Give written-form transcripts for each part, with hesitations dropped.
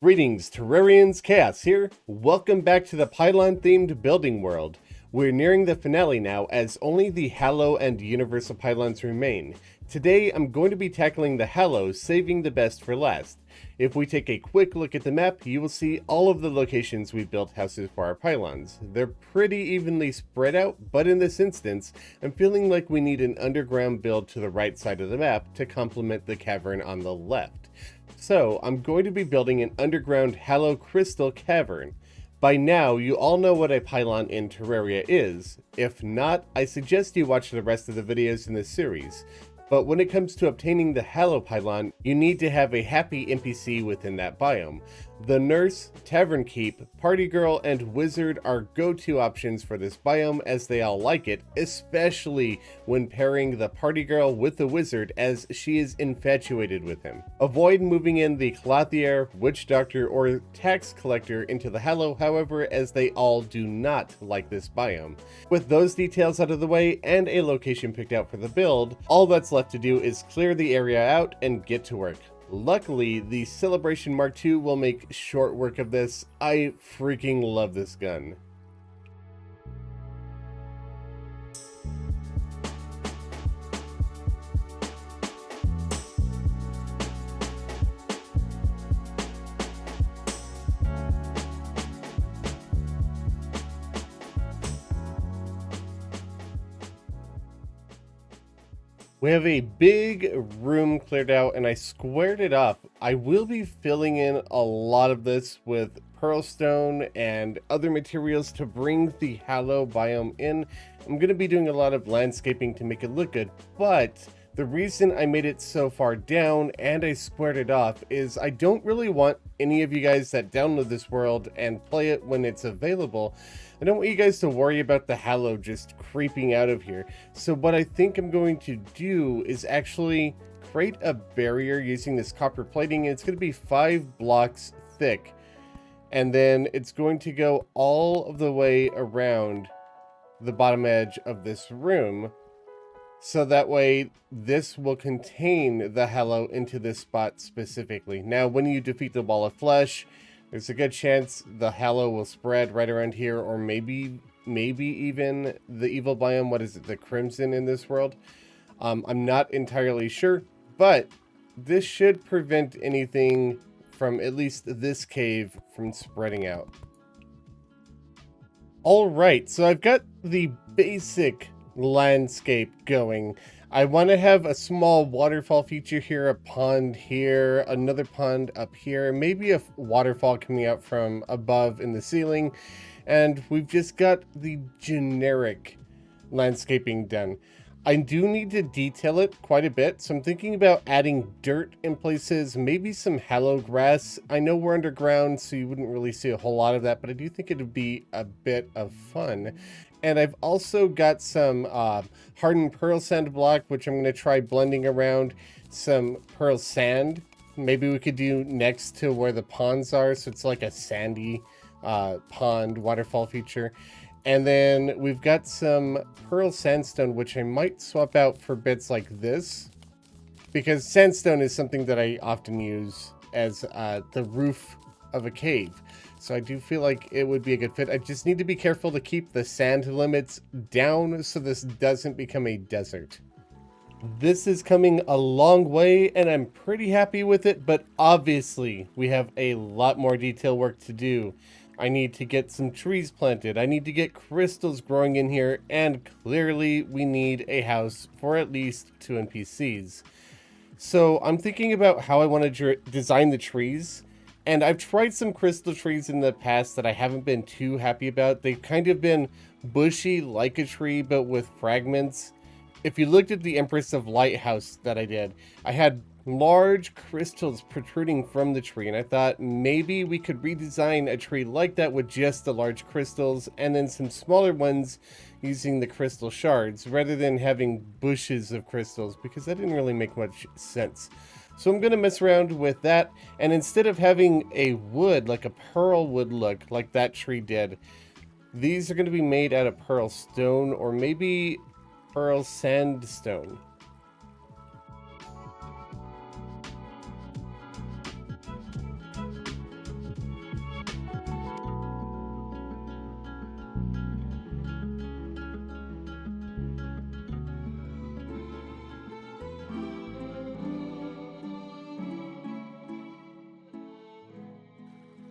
Greetings, Terrarians, Chaos here. Welcome back to the Pylon-themed building world. We're nearing the finale now, as only the Hallow and Universal Pylons remain. Today, I'm going to be tackling the Hallow, saving the best for last. If we take a quick look at the map, you will see all of the locations we've built houses for our pylons. They're pretty evenly spread out, but in this instance, I'm feeling like we need an underground build to the right side of the map to complement the cavern on the left. So, I'm going to be building an underground Hallow crystal cavern. By now, you all know what a pylon in Terraria is. If not, I suggest you watch the rest of the videos in this series. But when it comes to obtaining the Hallow pylon, you need to have a happy NPC within that biome. The nurse, tavern keep, party girl, and wizard are go-to options for this biome as they all like it, especially when pairing the party girl with the wizard as she is infatuated with him. Avoid moving in the clothier, witch doctor, or tax collector into the Hallow, however, as they all do not like this biome. With those details out of the way and a location picked out for the build, all that's left to do is clear the area out and get to work. Luckily, the Celebration Mark II will make short work of this. I freaking love this gun. We have a big room cleared out and I squared it up. I will be filling in a lot of this with pearl stone and other materials to bring the Hallow biome in. I'm going to be doing a lot of landscaping to make it look good, but the reason I made it so far down and I squared it off is I don't really want any of you guys that download this world and play it when it's available. I don't want you guys to worry about the Hallow just creeping out of here. So what I think I'm going to do is actually create a barrier using this copper plating. It's going to be 5 blocks thick. And then it's going to go all of the way around the bottom edge of this room. So that way this will contain the Hallow into this spot specifically. Now, when you defeat the ball of flesh, there's a good chance the Hallow will spread right around here, or maybe even the evil biome, what is it, the Crimson in this world? I'm not entirely sure, but this should prevent anything from at least this cave from spreading out. Alright, so I've got the basic landscape going. I want to have a small waterfall feature here, a pond here, another pond up here, maybe a waterfall coming out from above in the ceiling, and we've just got the generic landscaping done. I do need to detail it quite a bit, so I'm thinking about adding dirt in places, maybe some Hallow grass. I know we're underground, so you wouldn't really see a whole lot of that, but I do think it would be a bit of fun. And I've also got some hardened pearl sand block, which I'm going to try blending around some pearl sand. Maybe we could do next to where the ponds are, so it's like a sandy pond waterfall feature. And then we've got some pearl sandstone, which I might swap out for bits like this, because sandstone is something that I often use as the roof of a cave. So I do feel like it would be a good fit. I just need to be careful to keep the sand limits down so this doesn't become a desert. This is coming a long way and I'm pretty happy with it, but obviously we have a lot more detail work to do. I need to get some trees planted, I need to get crystals growing in here, and clearly we need a house for at least 2 NPCs. So I'm thinking about how I want to design the trees. And I've tried some crystal trees in the past that I haven't been too happy about. They've kind of been bushy like a tree, but with fragments. If you looked at the Empress of Lighthouse that I did, I had large crystals protruding from the tree. And I thought maybe we could redesign a tree like that with just the large crystals and then some smaller ones using the crystal shards rather than having bushes of crystals, because that didn't really make much sense. So I'm going to mess around with that, and instead of having a wood, like a pearl would look like that tree did, these are going to be made out of pearl stone or maybe pearl sandstone.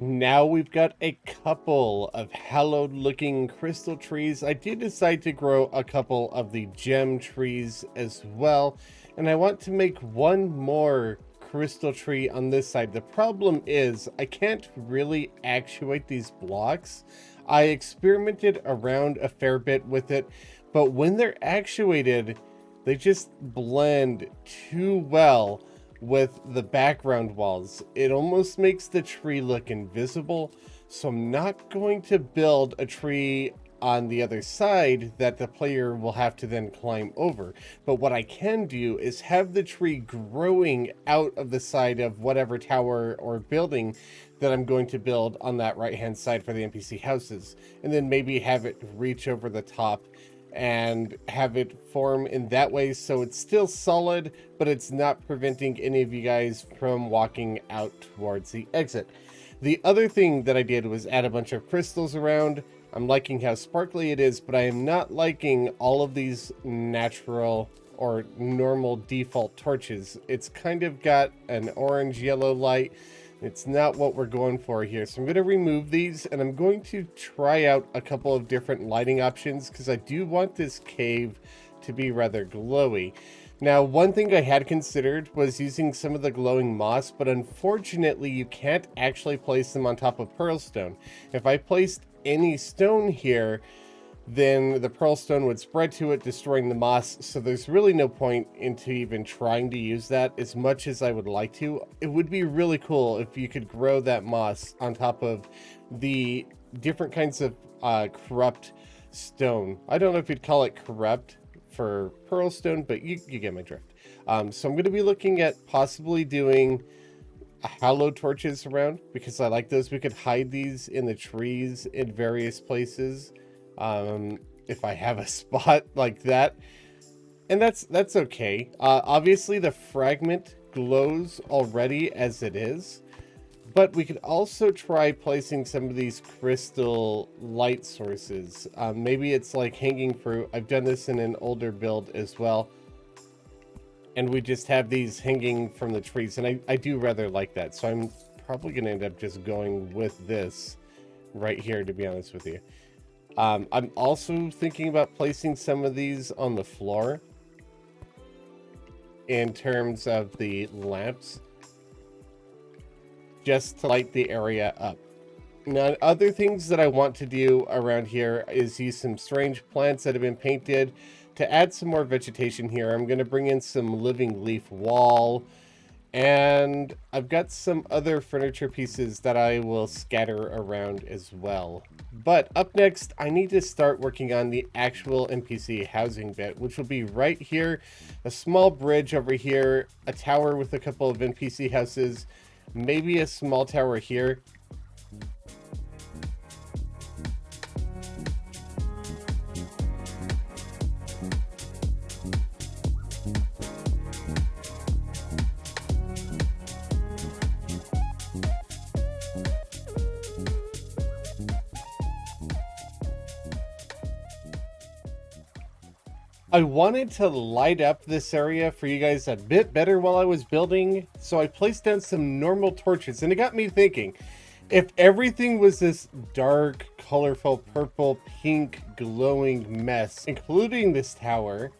Now we've got a couple of hallowed looking crystal trees. I did decide to grow a couple of the gem trees as well, and I want to make one more crystal tree on this side. The problem is I can't really actuate these blocks. I experimented around a fair bit with it, but when they're actuated, they just blend too well with the background walls. It almost makes the tree look invisible, so I'm not going to build a tree on the other side that the player will have to then climb over. But what I can do is have the tree growing out of the side of whatever tower or building that I'm going to build on that right hand side for the NPC houses, and then maybe have it reach over the top and have it form in that way, so it's still solid, but it's not preventing any of you guys from walking out towards the exit. The other thing that I did was add a bunch of crystals around. I'm liking how sparkly it is, but I am not liking all of these natural or normal default torches. It's kind of got an orange yellow light. It's not what we're going for here. So I'm going to remove these, and I'm going to try out a couple of different lighting options because I do want this cave to be rather glowy. Now, one thing I had considered was using some of the glowing moss, but unfortunately you can't actually place them on top of pearl stone. If I placed any stone here, then the pearl stone would spread to it, destroying the moss. So there's really no point into even trying to use that as much as I would like to. It would be really cool if you could grow that moss on top of the different kinds of corrupt stone. I don't know if you'd call it corrupt for pearl stone, but you get my drift. So I'm going to be looking at possibly doing hallowed torches around, because I like those. We could hide these in the trees in various places. If I have a spot like that, and that's okay. Obviously the fragment glows already as it is, but we could also try placing some of these crystal light sources. Maybe it's like hanging fruit. I've done this in an older build as well, and we just have these hanging from the trees, and I do rather like that. So I'm probably gonna end up just going with this right here, to be honest with you. I'm also thinking about placing some of these on the floor in terms of the lamps, just to light the area up. Now, other things that I want to do around here is use some strange plants that have been painted to add some more vegetation here. I'm going to bring in some living leaf wall, and I've got some other furniture pieces that I will scatter around as well. But up next, I need to start working on the actual NPC housing bit, which will be right here. A small bridge over here, a tower with a couple of NPC houses, maybe a small tower here. I wanted to light up this area for you guys a bit better while I was building, so I placed down some normal torches, and it got me thinking, if everything was this dark, colorful, purple, pink, glowing mess, including this tower,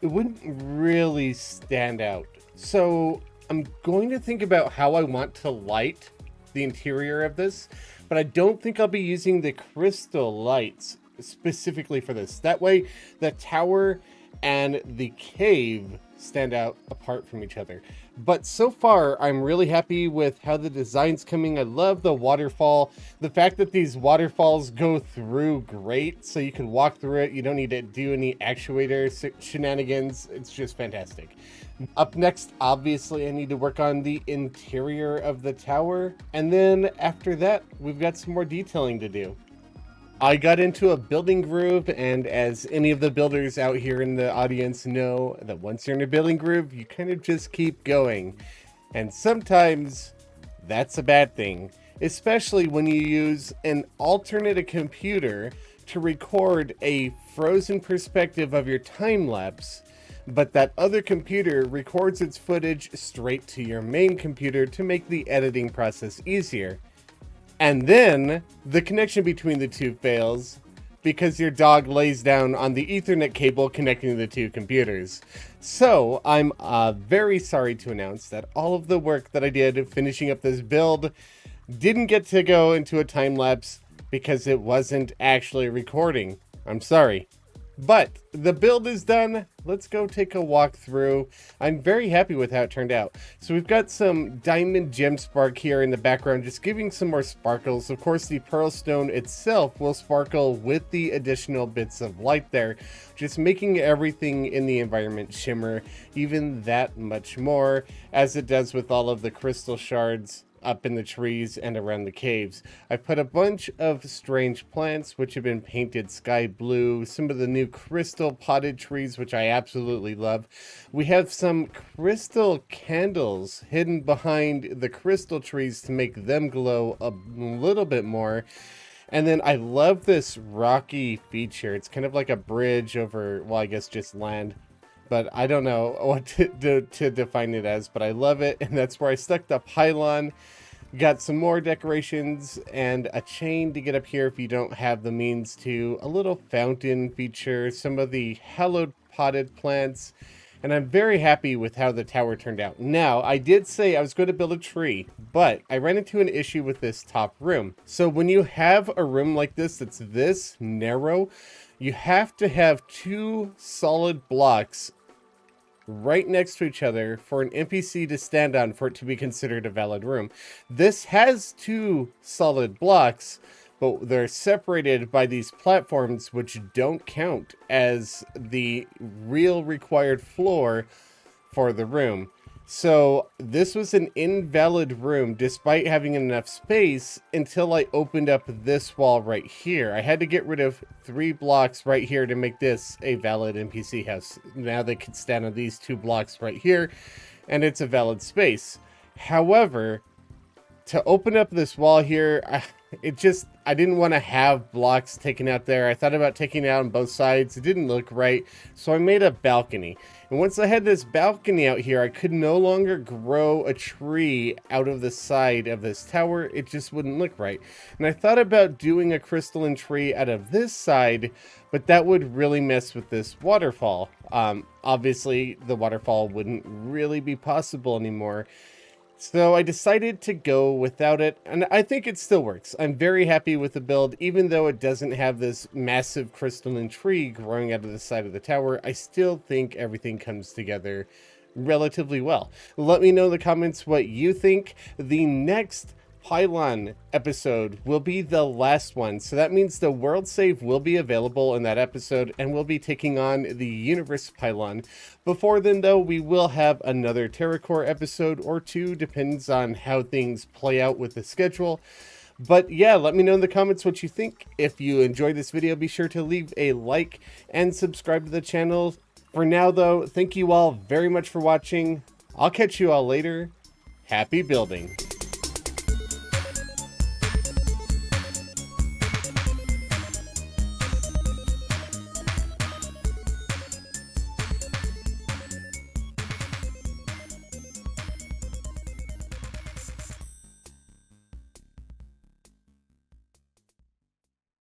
it wouldn't really stand out. So I'm going to think about how I want to light the interior of this, but I don't think I'll be using the crystal lights specifically for this. That way the tower and the cave stand out apart from each other. But so far I'm really happy with how the design's coming. I love the waterfall, the fact that these waterfalls go through great, so you can walk through it. You don't need to do any actuator shenanigans. It's just fantastic. Up next, obviously I need to work on the interior of the tower, and then after that we've got some more detailing to do. I got into a building groove, and as any of the builders out here in the audience know, that once you're in a building groove, you kind of just keep going. And sometimes that's a bad thing, especially when you use an alternate computer to record a frozen perspective of your time lapse, but that other computer records its footage straight to your main computer to make the editing process easier. And then the connection between the two fails because your dog lays down on the Ethernet cable connecting the two computers. So I'm very sorry to announce that all of the work that I did finishing up this build didn't get to go into a time lapse because it wasn't actually recording. I'm sorry. But the build is done. Let's go take a walk through. I'm very happy with how it turned out. So we've got some diamond gem spark here in the background, just giving some more sparkles. Of course, the pearl stone itself will sparkle with the additional bits of light there, just making everything in the environment shimmer even that much more, as it does with all of the crystal shards up in the trees and around the caves. I put a bunch of strange plants which have been painted sky blue, some of the new crystal potted trees which I absolutely love. We have some crystal candles hidden behind the crystal trees to make them glow a little bit more. And then I love this rocky feature. It's kind of like a bridge over, well, I guess just land. But I don't know what to define it as, but I love it. And that's where I stuck the pylon. Got some more decorations and a chain to get up here if you don't have the means to. A little fountain feature, some of the hallowed potted plants. And I'm very happy with how the tower turned out. Now, I did say I was going to build a tree, but I ran into an issue with this top room. So when you have a room like this that's this narrow, you have to have two solid blocks right next to each other for an NPC to stand on for it to be considered a valid room. This has two solid blocks, but they're separated by these platforms which don't count as the real required floor for the room. So this was an invalid room despite having enough space until I opened up this wall right here. I had to get rid of 3 blocks right here to make this a valid NPC house. Now they can stand on these 2 blocks right here and it's a valid space. However, to open up this wall here, I didn't want to have blocks taken out there. I thought about taking it out on both sides. It didn't look right. So I made a balcony. And once I had this balcony out here, I could no longer grow a tree out of the side of this tower. It just wouldn't look right. And I thought about doing a crystalline tree out of this side, but that would really mess with this waterfall. Obviously, the waterfall wouldn't really be possible anymore. So I decided to go without it, and I think it still works. I'm very happy with the build, even though it doesn't have this massive crystalline tree growing out of the side of the tower. I still think everything comes together relatively well. Let me know in the comments what you think. The next Pylon episode will be the last one, so that means the world save will be available in that episode and we'll be taking on the universe Pylon. Before then though, we will have another Terracore episode or 2, depends on how things play out with the schedule. But yeah, let me know in the comments what you think. If you enjoyed this video, be sure to leave a like and subscribe to the channel. For now though, thank you all very much for watching. I'll catch you all later. Happy building.